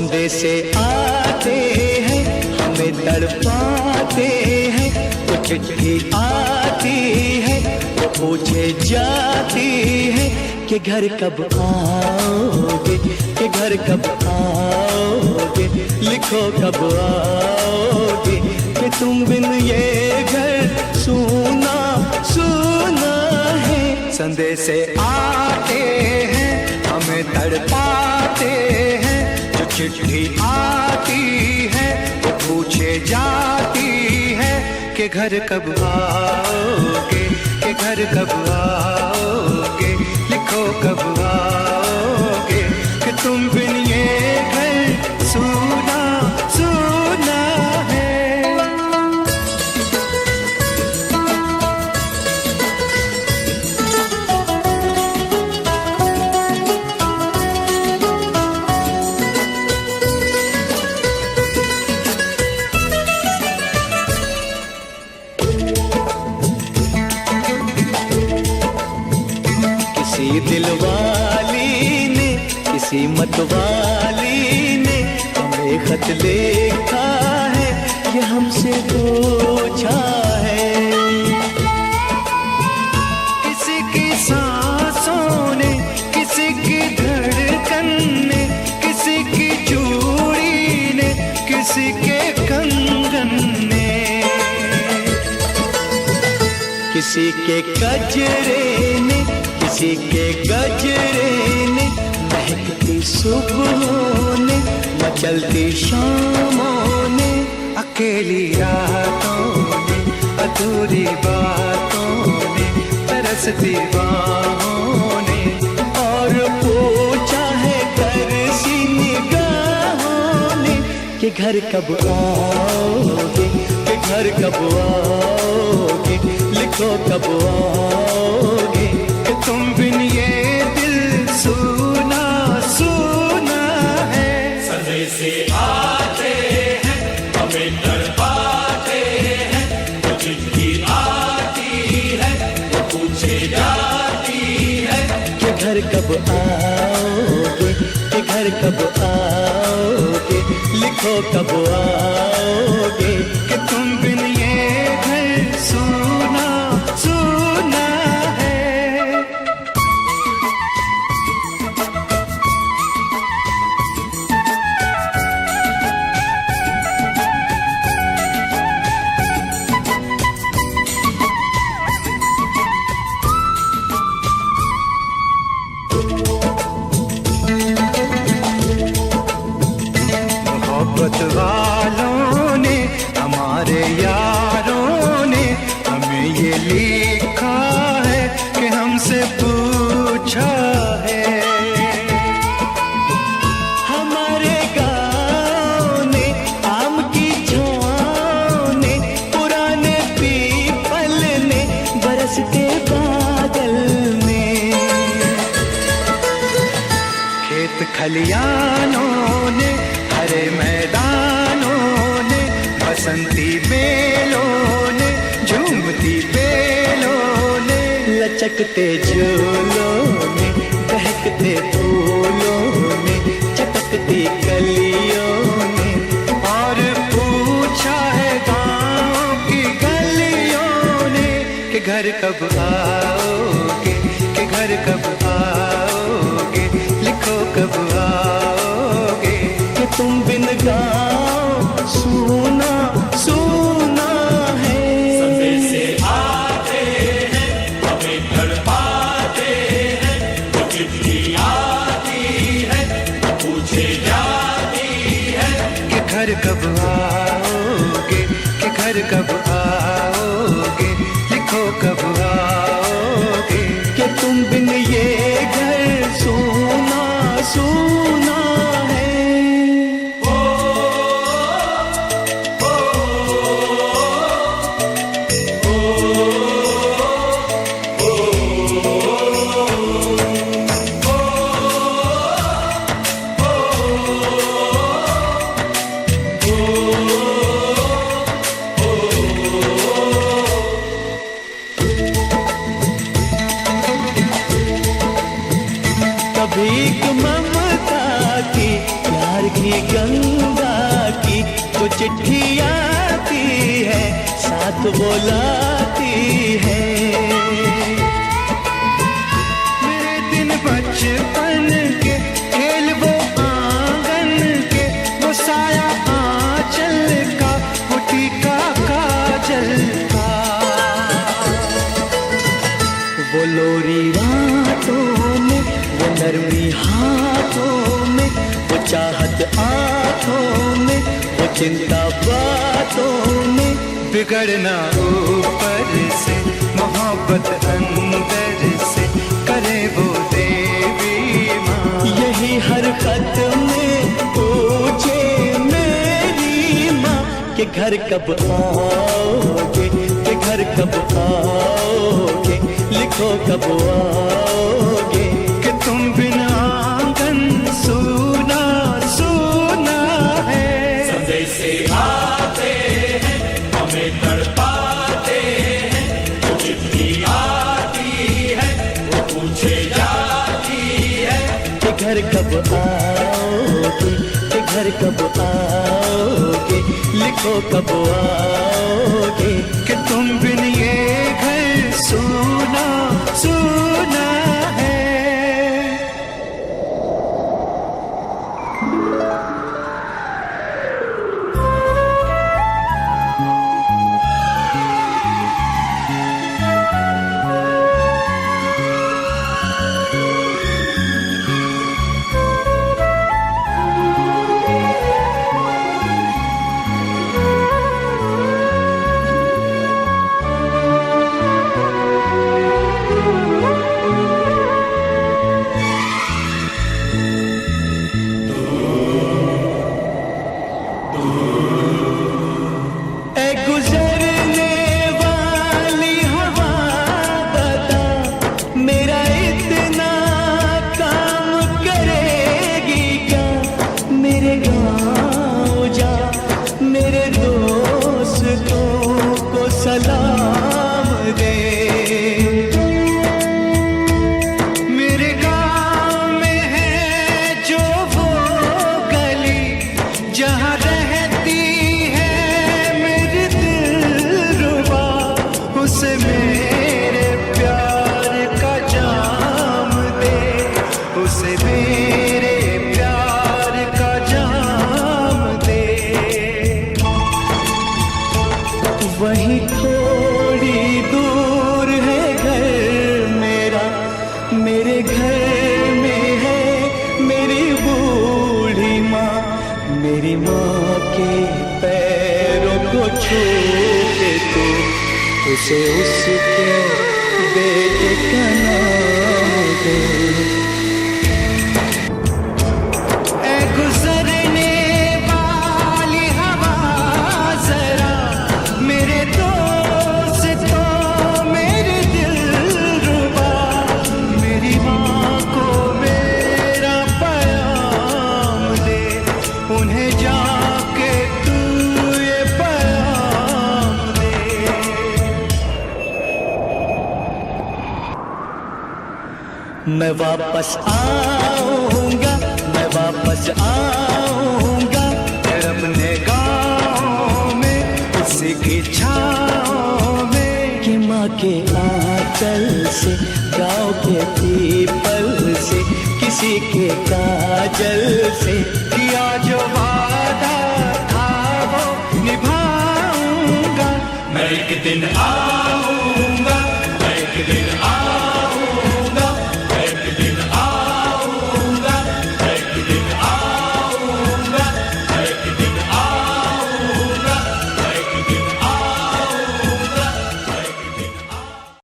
संदेशे आते हैं हमें तड़पाते हैं, तो चिट्ठी आती है तो पूछे जाती है कि घर कब आओगे, कि घर कब आओगे, लिखो कब आओगे, कि तुम बिन ये घर सूना सूना है। संदेशे आते हैं हमें तड़पाते हैं, जो चिट्ठी आती है वो पूछे जाती है कि घर कब आओगे, कि घर कब आओगे, लिखो कब आओगे, कि तुम बिन ये घर सूना सूना है। किसी दिलवाली ने, किसी मतवाली ने हमें खत लिखा है, ये हमसे पूछा है। किसी की सांसों ने, किसी की धड़कन ने, किसी की चूड़ी ने, किसी के कंगन ने, किसी के गजरे ने, किसी के गजरे ने, महकती सुबहों ने, मचलती शामों ने, अकेली रातों ने, अधूरी बातों ने, तरसती बाहों ने, और पूछा है तरसी निगाहों ने कि घर कब आओगे, कि घर कब आओगे, लिखो कब आओगे, तुम बिन ये दिल सूना सूना है। संदेशे आते हैं हमें तड़पाते हैं, तो चिट्ठी आती है वो पूछे जाती है कि घर कब आओगे, कि घर कब आओगे, लिखो कब आओगे, कि तुम बिन ये घर सूना सूना है। मोहब्बत वालों ने, हमारे यारों ने हमें ये लिखा है कि हमसे पूछा है। हमारे गाँव ने, आम की छाँव ने, पुराने पीपल ने, बरसते बादल ने, खेत खलियानों ने, हरे मैदानों ने, बसंती बेलों ने, झूमती बेलों ने, लचकते झूलों ने, बहकते फूलों ने, चटकती कलियों ने, और पूछा है गाँव की गलियों ने कि घर कब आओगे, कि घर कब आओगे, लिखो कब आओगे, कि तुम बिन गाँव सूना सूना है। संदेशे आते हैं हमें तड़पाते हैं, तो चिट्ठी आती है वो पूछे जाती है कि घर कब आओगे, कि घर कब आओगे, लिखो कब आओगे, कि तुम बिन ये ही गंगा की वो चिट्ठी आती है, साथ बुलाती है। मेरे दिन बचपन के खेल वो आंगन के, वो साया आंचल का, वो टीका काजल का, वो लोरी रातों में, वो नरमी हाथों में, वो चाहत आंखों में, वो चिंता बातों में। बिगड़ना ऊपर से, मोहब्बत अंदर से, करे वो देवी माँ। यही हर खत में पूछे मेरी माँ कि घर कब आओगे, कि घर कब आओगे, लिखो कब आओगे, कि तुम बिना आंगन सूना सूना है। संदेश आते हैं, हमें तड़पाते हैं, वो चिट्ठी आती है, वो पूछे जाती है कि घर कब आओगे, कि घर कब आओगे, लिखो कब आओगे, कि तुम बिन ये घर सूना सूना है। सलाम दे, मेरे गाँव में है जो वो गली, जहाँ रहती है मेरी दिलरुबा, उसे मेरे प्यार का जाम दे, उसे मेरे प्यार का जाम दे। वहीं थोड़ी दूर है घर मेरा, मेरे घर में है मेरी बूढ़ी माँ, मेरी माँ के पैरों को छू के तू उसे उसके बेटे का नाम दे। ऐ गुजरने वाली हवा जरा, मेरे दोस्तों मेरे दिलरुबा, मेरी माँ को मेरा पैगाम दे, उन्हें जाके तू ये पैगाम दे। मैं वापस आऊंगा, मैं वापस आऊंगा, अपने गाँव में उसी की छाँव में, कि माँ के आंचल से, गाँव के पीपल से, किसी के काजल से, किया जो वादा था वो निभाऊंगा। मैं एक दिन आऊंगा।